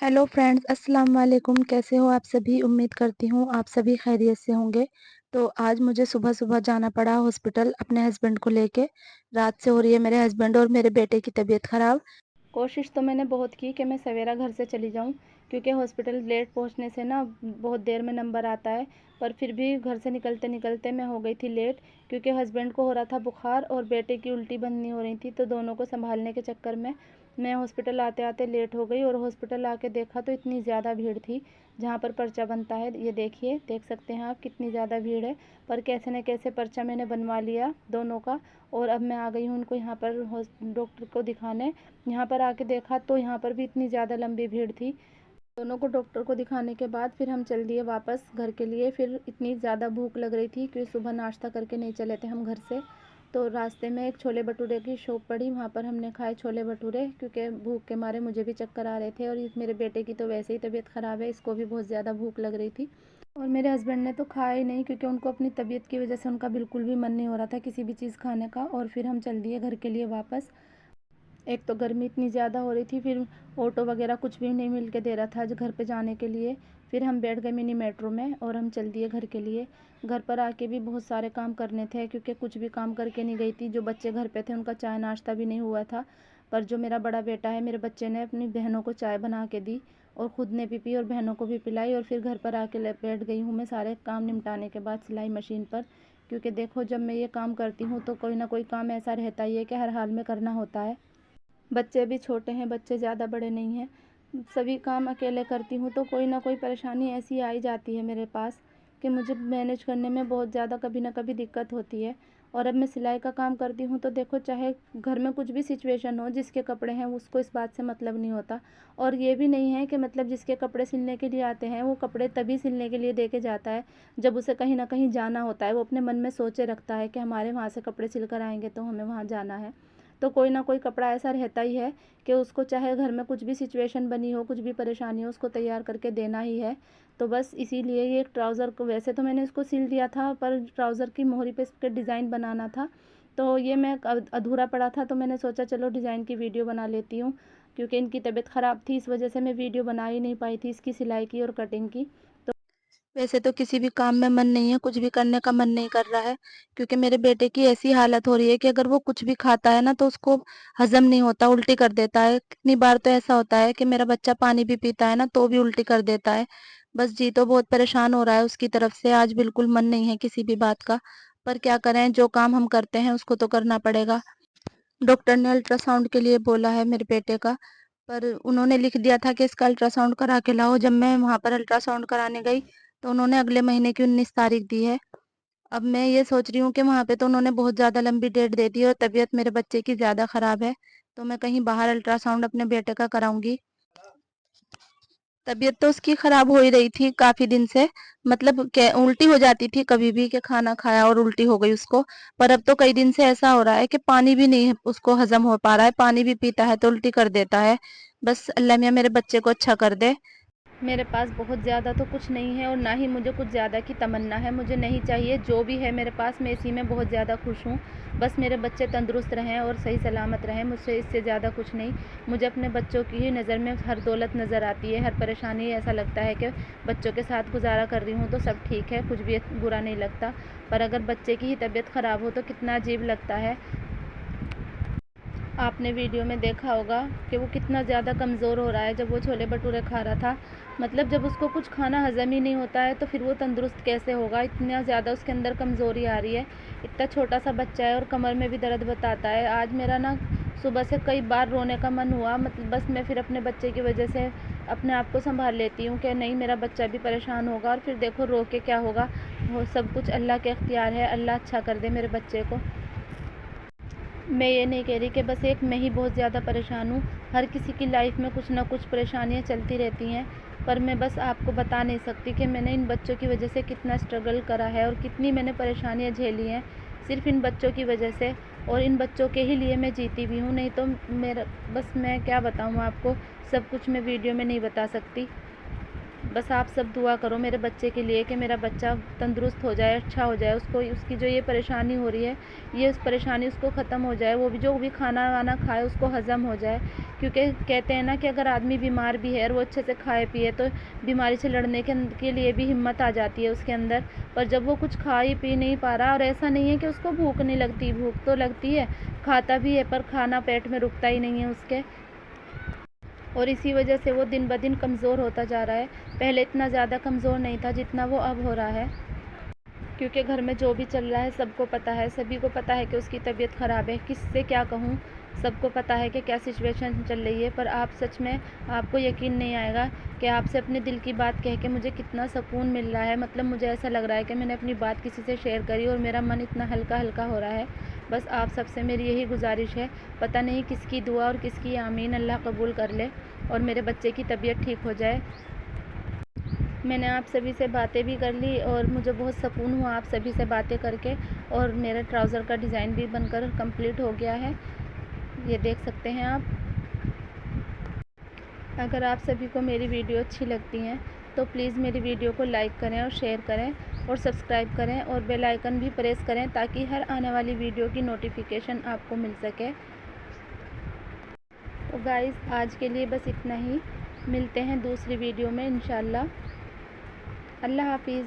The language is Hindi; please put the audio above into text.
हेलो फ्रेंड्स, अस्सलाम वालेकुम। कैसे हो आप सभी? उम्मीद करती हूँ आप सभी खैरियत से होंगे। तो आज मुझे सुबह-सुबह जाना पड़ा हॉस्पिटल अपने हस्बैंड को लेके। रात से हो रही है मेरे हस्बैंड और मेरे बेटे की तबीयत ख़राब। कोशिश तो मैंने बहुत की कि मैं सवेरा घर से चली जाऊँ, क्योंकि हॉस्पिटल लेट पहुँचने से ना बहुत देर में नंबर आता है। पर फिर भी घर से निकलते-निकलते मैं हो गई थी लेट, क्योंकि हस्बैंड को हो रहा था बुखार और बेटे की उल्टी बंद नहीं हो रही थी, तो दोनों को सँभालने के चक्कर में मैं हॉस्पिटल आते-आते लेट हो गई। और हॉस्पिटल आके देखा तो इतनी ज़्यादा भीड़ थी, जहाँ पर पर्चा बनता है। ये देखिए, देख सकते हैं आप कितनी ज़्यादा भीड़ है। पर कैसे न कैसे पर्चा मैंने बनवा लिया दोनों का, और अब मैं आ गई हूँ उनको यहाँ पर डॉक्टर को दिखाने। यहाँ पर आके देखा तो यहाँ पर भी इतनी ज़्यादा लंबी भीड़ थी। दोनों को डॉक्टर को दिखाने के बाद फिर हम चल दिए वापस घर के लिए। फिर इतनी ज़्यादा भूख लग रही थी क्योंकि सुबह नाश्ता करके नहीं चले थे हम घर से। तो रास्ते में एक छोले भटूरे की शॉप पड़ी, वहाँ पर हमने खाए छोले भटूरे, क्योंकि भूख के मारे मुझे भी चक्कर आ रहे थे और मेरे बेटे की तो वैसे ही तबीयत ख़राब है, इसको भी बहुत ज़्यादा भूख लग रही थी। और मेरे हस्बैंड ने तो खाया ही नहीं, क्योंकि उनको अपनी तबीयत की वजह से उनका बिल्कुल भी मन नहीं हो रहा था किसी भी चीज़ खाने का। और फिर हम चल दिए घर के लिए वापस। एक तो गर्मी इतनी ज़्यादा हो रही थी, फिर ऑटो वगैरह कुछ भी नहीं मिल के दे रहा था घर पे जाने के लिए। फिर हम बैठ गए मिनी मेट्रो में और हम चल दिए घर के लिए। घर पर आके भी बहुत सारे काम करने थे, क्योंकि कुछ भी काम करके नहीं गई थी। जो बच्चे घर पे थे उनका चाय नाश्ता भी नहीं हुआ था। पर जो मेरा बड़ा बेटा है, मेरे बच्चे ने अपनी बहनों को चाय बना के दी और ख़ुद ने भी पी और बहनों को भी पिलाई। और फिर घर पर आके बैठ गई हूँ मैं सारे काम निपटाने के बाद सिलाई मशीन पर, क्योंकि देखो जब मैं ये काम करती हूँ तो कोई ना कोई काम ऐसा रहता ही है कि हर हाल में करना होता है। बच्चे भी छोटे हैं, बच्चे ज़्यादा बड़े नहीं हैं। सभी काम अकेले करती हूँ तो कोई ना कोई परेशानी ऐसी आ ही जाती है मेरे पास कि मुझे मैनेज करने में बहुत ज़्यादा कभी ना कभी दिक्कत होती है। और अब मैं सिलाई का काम करती हूँ तो देखो, चाहे घर में कुछ भी सिचुएशन हो, जिसके कपड़े हैं उसको इस बात से मतलब नहीं होता। और ये भी नहीं है कि मतलब जिसके कपड़े सिलने के लिए आते हैं वो कपड़े तभी सिलने के लिए दे के जाता है जब उसे कहीं ना कहीं जाना होता है। वो अपने मन में सोचे रखता है कि हमारे वहाँ से कपड़े सिल कर आएंगे तो हमें वहाँ जाना है। तो कोई ना कोई कपड़ा ऐसा रहता ही है कि उसको चाहे घर में कुछ भी सिचुएशन बनी हो, कुछ भी परेशानी हो, उसको तैयार करके देना ही है। तो बस इसीलिए ये एक ट्राउज़र को, वैसे तो मैंने इसको सिल दिया था, पर ट्राउज़र की मोहरी पे इसके डिज़ाइन बनाना था। तो ये मैं अधूरा पड़ा था, तो मैंने सोचा चलो डिज़ाइन की वीडियो बना लेती हूँ। क्योंकि इनकी तबीयत ख़राब थी, इस वजह से मैं वीडियो बना ही नहीं पाई थी इसकी सिलाई की और कटिंग की। वैसे तो किसी भी काम में मन नहीं है, कुछ भी करने का मन नहीं कर रहा है, क्योंकि मेरे बेटे की ऐसी हालत हो रही है कि अगर वो कुछ भी खाता है ना तो उसको हजम नहीं होता, उल्टी कर देता है। कितनी बार तो ऐसा होता है कि मेरा बच्चा पानी भी पीता है ना तो भी उल्टी कर देता है। बस जी तो बहुत परेशान हो रहा है उसकी तरफ से, आज बिल्कुल मन नहीं है किसी भी बात का। पर क्या करें, जो काम हम करते हैं उसको तो करना पड़ेगा। डॉक्टर ने अल्ट्रासाउंड के लिए बोला है मेरे बेटे का, पर उन्होंने लिख दिया था कि इसका अल्ट्रासाउंड करा के लाओ। जब मैं वहाँ पर अल्ट्रासाउंड कराने गई तो उन्होंने अगले महीने की 19 तारीख दी है। अब मैं ये सोच रही हूँ कि वहाँ पे तो उन्होंने बहुत ज़्यादा लंबी डेट दे दी है और तबीयत मेरे बच्चे की ज़्यादा ख़राब है, तो मैं कहीं बाहर अल्ट्रासाउंड अपने बेटे का कराऊंगी। तबीयत तो उसकी खराब हो ही रही थी काफी दिन से, मतलब उल्टी हो जाती थी कभी भी कि खाना खाया और उल्टी हो गई उसको। पर अब तो कई दिन से ऐसा हो रहा है कि पानी भी नहीं उसको हजम हो पा रहा है, पानी भी पीता है तो उल्टी कर देता है। बस अल्लाह मियाँ मेरे बच्चे को अच्छा कर दे। मेरे पास बहुत ज़्यादा तो कुछ नहीं है और ना ही मुझे कुछ ज़्यादा की तमन्ना है, मुझे नहीं चाहिए। जो भी है मेरे पास मैं इसी में बहुत ज़्यादा खुश हूँ। बस मेरे बच्चे तंदुरुस्त रहें और सही सलामत रहें, मुझसे इससे ज़्यादा कुछ नहीं। मुझे अपने बच्चों की ही नज़र में हर दौलत नज़र आती है, हर परेशानी ऐसा लगता है कि बच्चों के साथ गुजारा कर रही हूँ तो सब ठीक है, कुछ भी बुरा नहीं लगता। पर अगर बच्चे की ही तबीयत ख़राब हो तो कितना अजीब लगता है। आपने वीडियो में देखा होगा कि वो कितना ज़्यादा कमज़ोर हो रहा है जब वो छोले भटूरे खा रहा था। मतलब जब उसको कुछ खाना हज़म ही नहीं होता है तो फिर वो तंदुरुस्त कैसे होगा? इतना ज़्यादा उसके अंदर कमज़ोरी आ रही है। इतना छोटा सा बच्चा है और कमर में भी दर्द बताता है। आज मेरा ना सुबह से कई बार रोने का मन हुआ, मतलब बस मैं फिर अपने बच्चे की वजह से अपने आप को संभाल लेती हूँ कि नहीं, मेरा बच्चा भी परेशान होगा और फिर देखो रो के क्या होगा। वो सब कुछ अल्लाह के इख्तियार है, अल्लाह अच्छा कर दे मेरे बच्चे को। मैं ये नहीं कह रही कि बस एक मैं ही बहुत ज़्यादा परेशान हूँ। हर किसी की लाइफ में कुछ ना कुछ परेशानियाँ चलती रहती हैं। पर मैं बस आपको बता नहीं सकती कि मैंने इन बच्चों की वजह से कितना स्ट्रगल करा है और कितनी मैंने परेशानियाँ झेली हैं सिर्फ़ इन बच्चों की वजह से। और इन बच्चों के ही लिए मैं जीती भी हूँ, नहीं तो मेरा बस मैं क्या बताऊँ आपको, सब कुछ मैं वीडियो में नहीं बता सकती। बस आप सब दुआ करो मेरे बच्चे के लिए कि मेरा बच्चा तंदुरुस्त हो जाए, अच्छा हो जाए, उसको उसकी जो ये परेशानी हो रही है, ये उस परेशानी उसको ख़त्म हो जाए, वो भी जो भी खाना वाना खाए उसको हज़म हो जाए। क्योंकि कहते हैं ना कि अगर आदमी बीमार भी है और वो अच्छे से खाए पिए तो बीमारी से लड़ने के लिए भी हिम्मत आ जाती है उसके अंदर। पर जब वो कुछ खा ही पी नहीं पा रहा, और ऐसा नहीं है कि उसको भूख नहीं लगती, भूख तो लगती है, खाता भी है, पर खाना पेट में रुकता ही नहीं है उसके। और इसी वजह से वो दिन ब दिन कमज़ोर होता जा रहा है। पहले इतना ज़्यादा कमज़ोर नहीं था जितना वो अब हो रहा है। क्योंकि घर में जो भी चल रहा है सबको पता है, सभी को पता है कि उसकी तबीयत ख़राब है। किससे क्या कहूँ, सबको पता है कि क्या सिचुएशन चल रही है। पर आप सच में, आपको यकीन नहीं आएगा कि आपसे अपने दिल की बात कह के मुझे कितना सुकून मिल रहा है। मतलब मुझे ऐसा लग रहा है कि मैंने अपनी बात किसी से शेयर करी और मेरा मन इतना हल्का हल्का हो रहा है। बस आप सबसे मेरी यही गुजारिश है, पता नहीं किसकी दुआ और किसकी आमीन अल्लाह कबूल कर ले और मेरे बच्चे की तबीयत ठीक हो जाए। मैंने आप सभी से बातें भी कर ली और मुझे बहुत सुकून हुआ आप सभी से बातें करके। और मेरा ट्राउज़र का डिज़ाइन भी बनकर कंप्लीट हो गया है, ये देख सकते हैं आप। अगर आप सभी को मेरी वीडियो अच्छी लगती हैं तो प्लीज़ मेरी वीडियो को लाइक करें और शेयर करें और सब्सक्राइब करें और बेल आइकन भी प्रेस करें ताकि हर आने वाली वीडियो की नोटिफिकेशन आपको मिल सके। तो गाइस, आज के लिए बस इतना ही। मिलते हैं दूसरी वीडियो में इंशाल्लाह। अल्लाह हाफिज़।